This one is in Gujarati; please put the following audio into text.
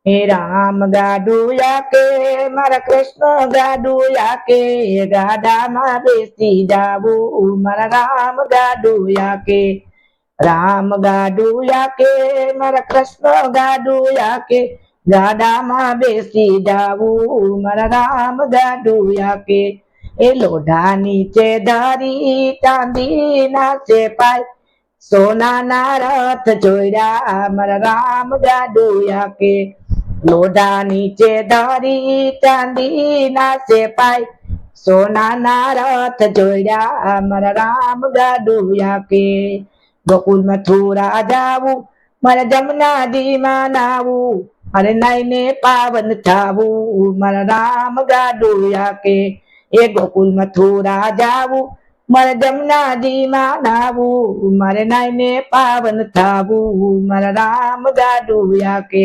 હે રામ ગાડુયા કે મારા કૃષ્ણ ગાડુયા કે ગાડામાં બેસી જાવું મારા રામ ગાડુયા કે રામ ગાડુયા કે મારા કૃષ્ણ ગાડુયા કે ગાડામાં બેસી જાવું મારા રામ ગાડુયા કે એ લોઢા નીચે ધરી ચાંદી ના છે પાય સોનાના રથ જોડ્યા મારા રામ ગાડુયા કે લોઢા નીચે ધરી ચાંદી ના છે પાય સોનાના રથ જોડ્યા મારા રામ ગાડુયા કે ગોકુલ મથુરા જાવું મારા જમનાજીમાં નાવું મારે નાઈને પાવન થાવું મારા રામ ગાડુયા કે એ ગોકુલ મથુરા જાવું મારે જમનાજીમાં નાવું મારે નાઈને પાવન થાવું મારા રામ ગાડુયા કે